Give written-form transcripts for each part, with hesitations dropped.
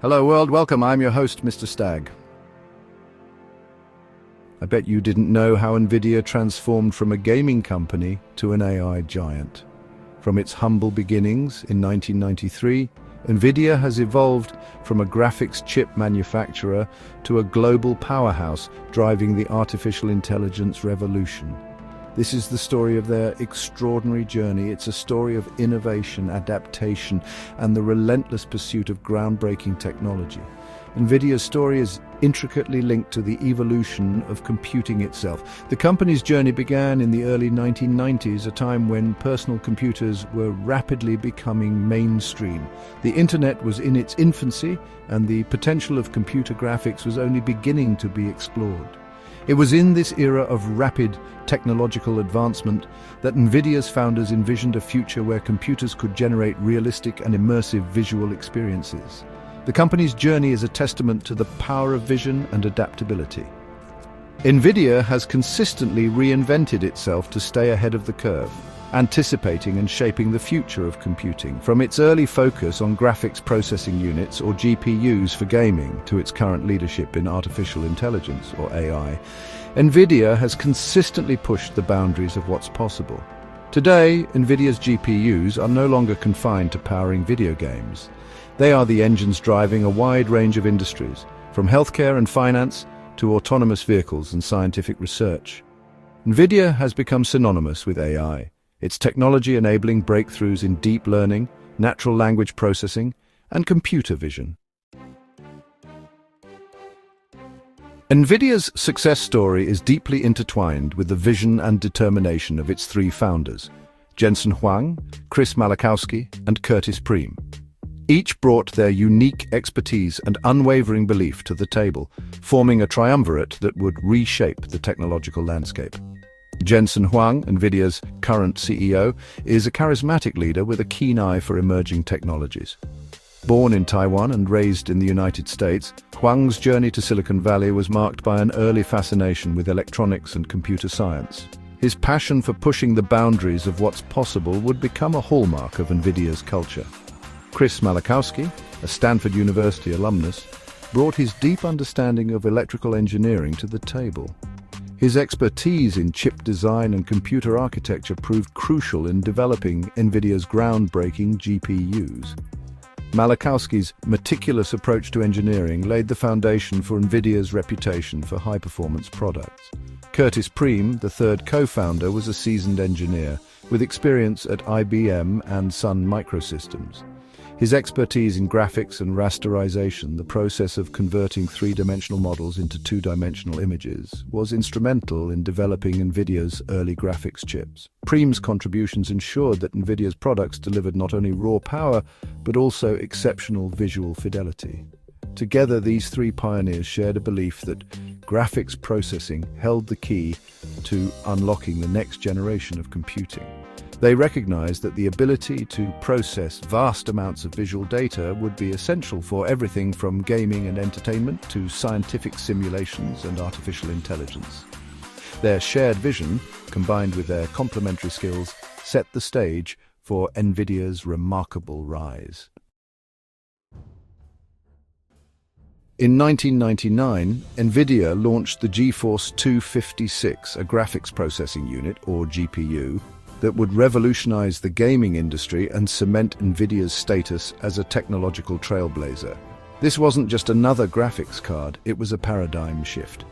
Hello world, welcome. I'm your host, Mr. Stagg. I bet you didn't know how NVIDIA transformed from a gaming company to an AI giant. From its humble beginnings in 1993, NVIDIA has evolved from a graphics chip manufacturer to a global powerhouse driving the artificial intelligence revolution. This is the story of their extraordinary journey. It's a story of innovation, adaptation, and the relentless pursuit of groundbreaking technology. NVIDIA's story is intricately linked to the evolution of computing itself. The company's journey began in the early 1990s, a time when personal computers were rapidly becoming mainstream. The internet was in its infancy, and the potential of computer graphics was only beginning to be explored. It was in this era of rapid technological advancement that NVIDIA's founders envisioned a future where computers could generate realistic and immersive visual experiences. The company's journey is a testament to the power of vision and adaptability. NVIDIA has consistently reinvented itself to stay ahead of the curve, anticipating and shaping the future of computing, from its early focus on graphics processing units, or GPUs, for gaming, to its current leadership in artificial intelligence, or AI. NVIDIA has consistently pushed the boundaries of what's possible. Today, NVIDIA's GPUs are no longer confined to powering video games. They are the engines driving a wide range of industries, from healthcare and finance to autonomous vehicles and scientific research. NVIDIA has become synonymous with AI, its technology enabling breakthroughs in deep learning, natural language processing, and computer vision. NVIDIA's success story is deeply intertwined with the vision and determination of its three founders, Jensen Huang, Chris Malachowski, and Curtis Preem. Each brought their unique expertise and unwavering belief to the table, forming a triumvirate that would reshape the technological landscape. Jensen Huang, NVIDIA's current CEO, is a charismatic leader with a keen eye for emerging technologies. Born in Taiwan and raised in the United States, Huang's journey to Silicon Valley was marked by an early fascination with electronics and computer science. His passion for pushing the boundaries of what's possible would become a hallmark of NVIDIA's culture. Chris Malachowski, a Stanford University alumnus, brought his deep understanding of electrical engineering to the table. His expertise in chip design and computer architecture proved crucial in developing NVIDIA's groundbreaking GPUs. Malachowski's meticulous approach to engineering laid the foundation for NVIDIA's reputation for high-performance products. Curtis Preem, the third co-founder, was a seasoned engineer with experience at IBM and Sun Microsystems. His expertise in graphics and rasterization, the process of converting three-dimensional models into two-dimensional images, was instrumental in developing NVIDIA's early graphics chips. Preem's contributions ensured that NVIDIA's products delivered not only raw power, but also exceptional visual fidelity. Together, these three pioneers shared a belief that graphics processing held the key to unlocking the next generation of computing. They recognized that the ability to process vast amounts of visual data would be essential for everything from gaming and entertainment to scientific simulations and artificial intelligence. Their shared vision, combined with their complementary skills, set the stage for NVIDIA's remarkable rise. In 1999, NVIDIA launched the GeForce 256, a graphics processing unit, or GPU, that would revolutionize the gaming industry and cement NVIDIA's status as a technological trailblazer. This wasn't just another graphics card, it was a paradigm shift.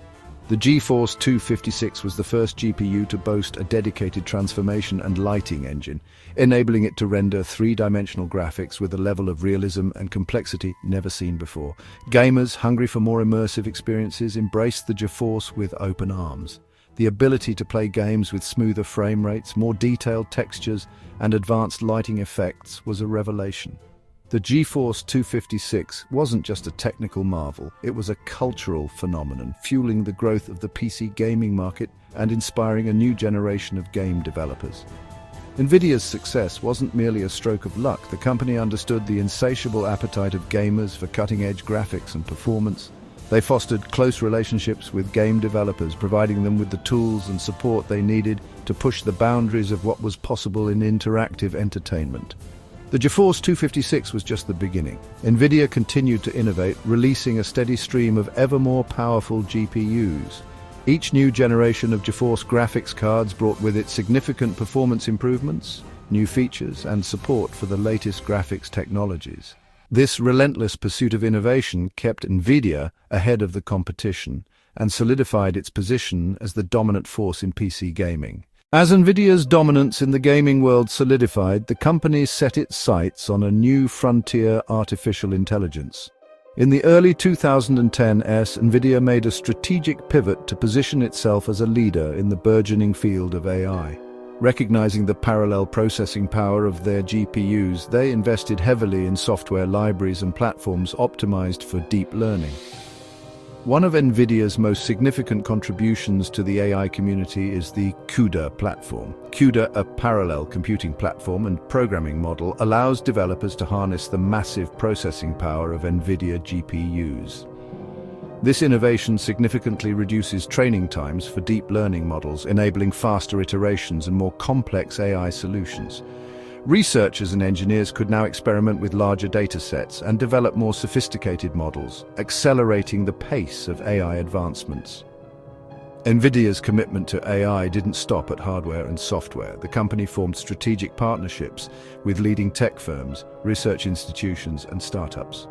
The GeForce 256 was the first GPU to boast a dedicated transformation and lighting engine, enabling it to render three-dimensional graphics with a level of realism and complexity never seen before. Gamers, hungry for more immersive experiences, embraced the GeForce with open arms. The ability to play games with smoother frame rates, more detailed textures, and advanced lighting effects was a revelation. The GeForce 256 wasn't just a technical marvel, it was a cultural phenomenon, fueling the growth of the PC gaming market and inspiring a new generation of game developers. NVIDIA's success wasn't merely a stroke of luck. The company understood the insatiable appetite of gamers for cutting-edge graphics and performance. They fostered close relationships with game developers, providing them with the tools and support they needed to push the boundaries of what was possible in interactive entertainment. The GeForce 256 was just the beginning. NVIDIA continued to innovate, releasing a steady stream of ever more powerful GPUs. Each new generation of GeForce graphics cards brought with it significant performance improvements, new features, and support for the latest graphics technologies. This relentless pursuit of innovation kept NVIDIA ahead of the competition and solidified its position as the dominant force in PC gaming. As NVIDIA's dominance in the gaming world solidified, the company set its sights on a new frontier: artificial intelligence. In the early 2010s, NVIDIA made a strategic pivot to position itself as a leader in the burgeoning field of AI. Recognizing the parallel processing power of their GPUs, they invested heavily in software libraries and platforms optimized for deep learning. One of NVIDIA's most significant contributions to the AI community is the CUDA platform. CUDA, a parallel computing platform and programming model, allows developers to harness the massive processing power of NVIDIA GPUs. This innovation significantly reduces training times for deep learning models, enabling faster iterations and more complex AI solutions. Researchers and engineers could now experiment with larger data sets and develop more sophisticated models, accelerating the pace of AI advancements. NVIDIA's commitment to AI didn't stop at hardware and software. The company formed strategic partnerships with leading tech firms, research institutions, and startups.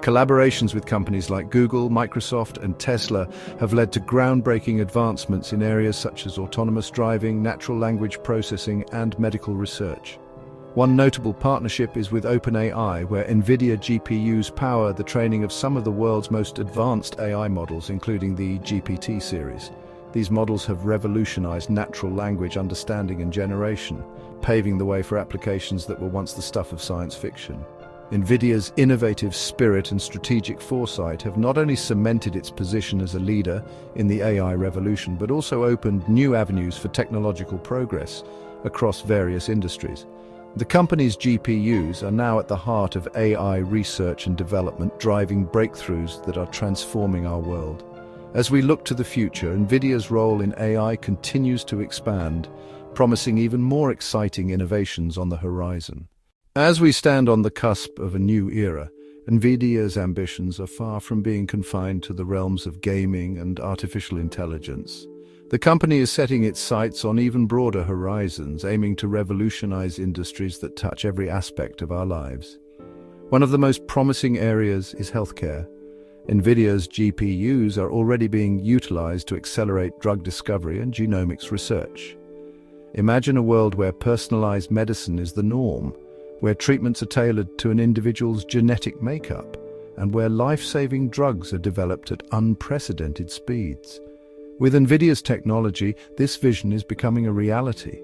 Collaborations with companies like Google, Microsoft, and Tesla have led to groundbreaking advancements in areas such as autonomous driving, natural language processing, and medical research. One notable partnership is with OpenAI, where NVIDIA GPUs power the training of some of the world's most advanced AI models, including the GPT series. These models have revolutionized natural language understanding and generation, paving the way for applications that were once the stuff of science fiction. NVIDIA's innovative spirit and strategic foresight have not only cemented its position as a leader in the AI revolution, but also opened new avenues for technological progress across various industries. The company's GPUs are now at the heart of AI research and development, driving breakthroughs that are transforming our world. As we look to the future, NVIDIA's role in AI continues to expand, promising even more exciting innovations on the horizon. As we stand on the cusp of a new era, NVIDIA's ambitions are far from being confined to the realms of gaming and artificial intelligence. The company is setting its sights on even broader horizons, aiming to revolutionize industries that touch every aspect of our lives. One of the most promising areas is healthcare. NVIDIA's GPUs are already being utilized to accelerate drug discovery and genomics research. Imagine a world where personalized medicine is the norm, where treatments are tailored to an individual's genetic makeup, and where life-saving drugs are developed at unprecedented speeds. With NVIDIA's technology, this vision is becoming a reality.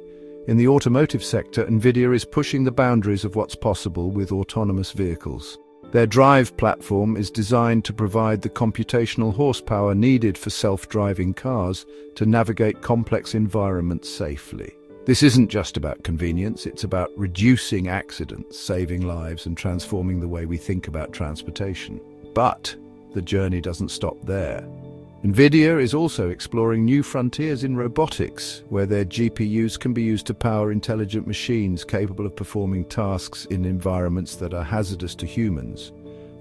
In the automotive sector, NVIDIA is pushing the boundaries of what's possible with autonomous vehicles. Their drive platform is designed to provide the computational horsepower needed for self-driving cars to navigate complex environments safely. This isn't just about convenience, it's about reducing accidents, saving lives, and transforming the way we think about transportation. But the journey doesn't stop there. NVIDIA is also exploring new frontiers in robotics, where their GPUs can be used to power intelligent machines capable of performing tasks in environments that are hazardous to humans.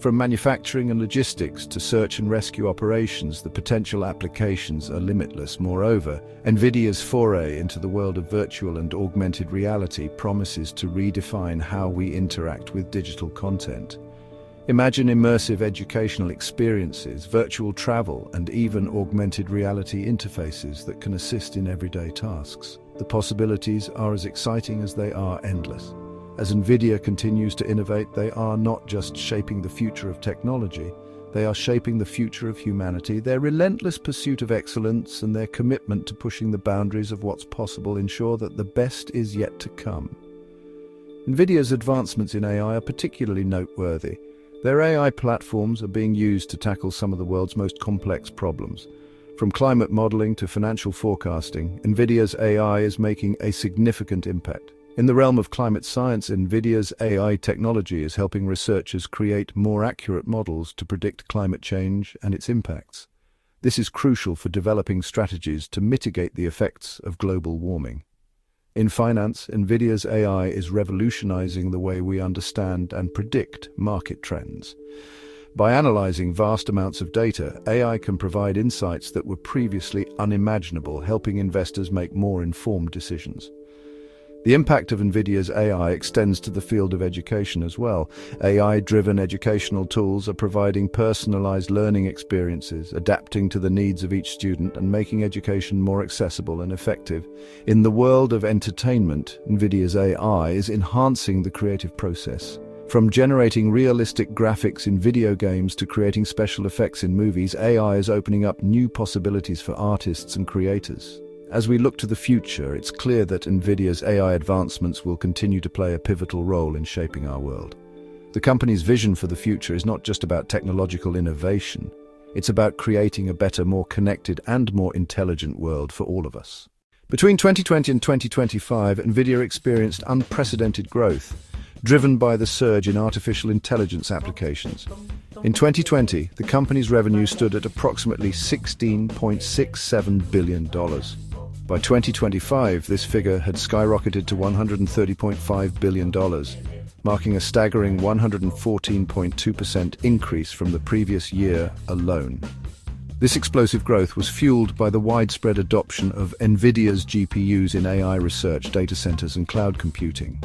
From manufacturing and logistics to search and rescue operations, the potential applications are limitless. Moreover, NVIDIA's foray into the world of virtual and augmented reality promises to redefine how we interact with digital content. Imagine immersive educational experiences, virtual travel, and even augmented reality interfaces that can assist in everyday tasks. The possibilities are as exciting as they are endless. As NVIDIA continues to innovate, they are not just shaping the future of technology, they are shaping the future of humanity. Their relentless pursuit of excellence and their commitment to pushing the boundaries of what's possible ensure that the best is yet to come. NVIDIA's advancements in AI are particularly noteworthy. Their AI platforms are being used to tackle some of the world's most complex problems. From climate modeling to financial forecasting, NVIDIA's AI is making a significant impact. In the realm of climate science, NVIDIA's AI technology is helping researchers create more accurate models to predict climate change and its impacts. This is crucial for developing strategies to mitigate the effects of global warming. In finance, NVIDIA's AI is revolutionizing the way we understand and predict market trends. By analyzing vast amounts of data, AI can provide insights that were previously unimaginable, helping investors make more informed decisions. The impact of NVIDIA's AI extends to the field of education as well. AI-driven educational tools are providing personalized learning experiences, adapting to the needs of each student and making education more accessible and effective. In the world of entertainment, NVIDIA's AI is enhancing the creative process. From generating realistic graphics in video games to creating special effects in movies, AI is opening up new possibilities for artists and creators. As we look to the future, it's clear that NVIDIA's AI advancements will continue to play a pivotal role in shaping our world. The company's vision for the future is not just about technological innovation. It's about creating a better, more connected and more intelligent world for all of us. Between 2020 and 2025, NVIDIA experienced unprecedented growth, driven by the surge in artificial intelligence applications. In 2020, the company's revenue stood at approximately $16.67 billion. By 2025, this figure had skyrocketed to $130.5 billion, marking a staggering 114.2% increase from the previous year alone. This explosive growth was fueled by the widespread adoption of NVIDIA's GPUs in AI research, data centers, and cloud computing.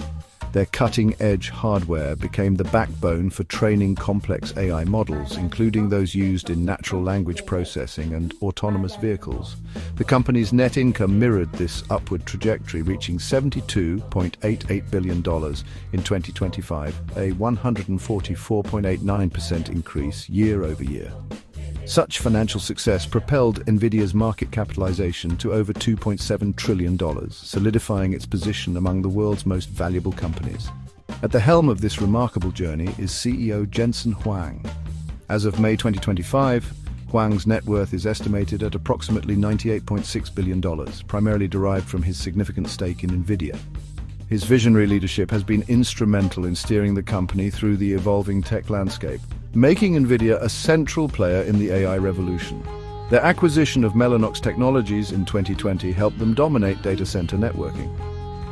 Their cutting-edge hardware became the backbone for training complex AI models, including those used in natural language processing and autonomous vehicles. The company's net income mirrored this upward trajectory, reaching $72.88 billion in 2025, a 144.89% increase year-over-year. Such financial success propelled NVIDIA's market capitalization to over $2.7 trillion, solidifying its position among the world's most valuable companies. At the helm of this remarkable journey is CEO Jensen Huang. As of May 2025, Huang's net worth is estimated at approximately $98.6 billion, primarily derived from his significant stake in NVIDIA. His visionary leadership has been instrumental in steering the company through the evolving tech landscape, making NVIDIA a central player in the AI revolution. Their acquisition of Mellanox Technologies in 2020 helped them dominate data center networking,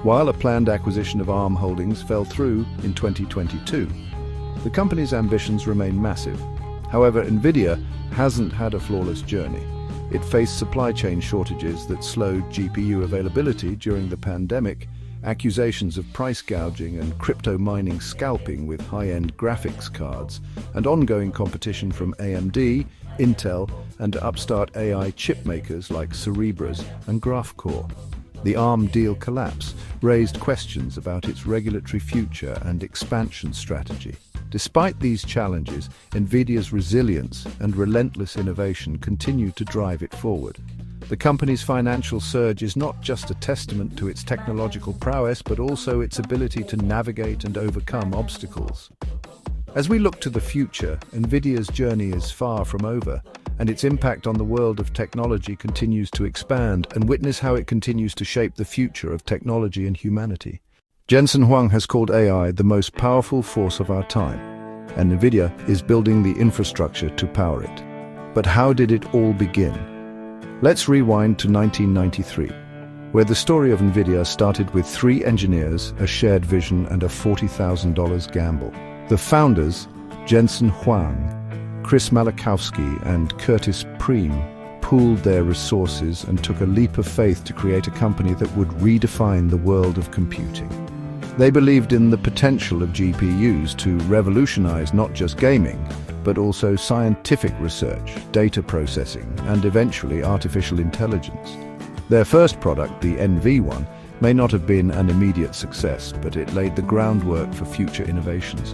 while a planned acquisition of ARM Holdings fell through in 2022. The company's ambitions remain massive. However, NVIDIA hasn't had a flawless journey. It faced supply chain shortages that slowed GPU availability during the pandemic, accusations of price gouging and crypto mining scalping with high-end graphics cards, and ongoing competition from AMD, Intel, and upstart AI chip makers like Cerebras and Graphcore. The ARM deal collapse raised questions about its regulatory future and expansion strategy. Despite these challenges, NVIDIA's resilience and relentless innovation continue to drive it forward. The company's financial surge is not just a testament to its technological prowess, but also its ability to navigate and overcome obstacles. As we look to the future, NVIDIA's journey is far from over, and its impact on the world of technology continues to expand, and witness how it continues to shape the future of technology and humanity. Jensen Huang has called AI the most powerful force of our time, and NVIDIA is building the infrastructure to power it. But how did it all begin? Let's rewind to 1993, where the story of NVIDIA started with 3 engineers, a shared vision, and a $40,000 gamble. The founders, Jensen Huang, Chris Malachowski, and Curtis Preem, pooled their resources and took a leap of faith to create a company that would redefine the world of computing. They believed in the potential of GPUs to revolutionize not just gaming, but also scientific research, data processing, and eventually artificial intelligence. Their first product, the NV1, may not have been an immediate success, but it laid the groundwork for future innovations.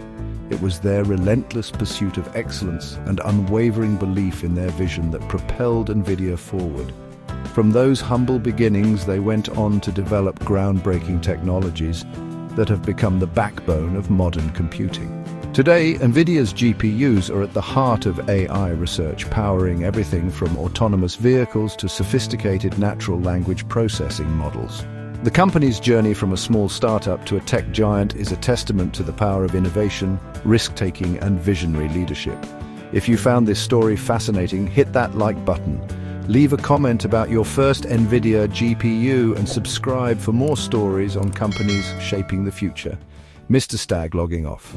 It was their relentless pursuit of excellence and unwavering belief in their vision that propelled NVIDIA forward. From those humble beginnings, they went on to develop groundbreaking technologies that have become the backbone of modern computing. Today, NVIDIA's GPUs are at the heart of AI research, powering everything from autonomous vehicles to sophisticated natural language processing models. The company's journey from a small startup to a tech giant is a testament to the power of innovation, risk-taking, and visionary leadership. If you found this story fascinating, hit that like button. Leave a comment about your first NVIDIA GPU and subscribe for more stories on companies shaping the future. Mr. Stag logging off.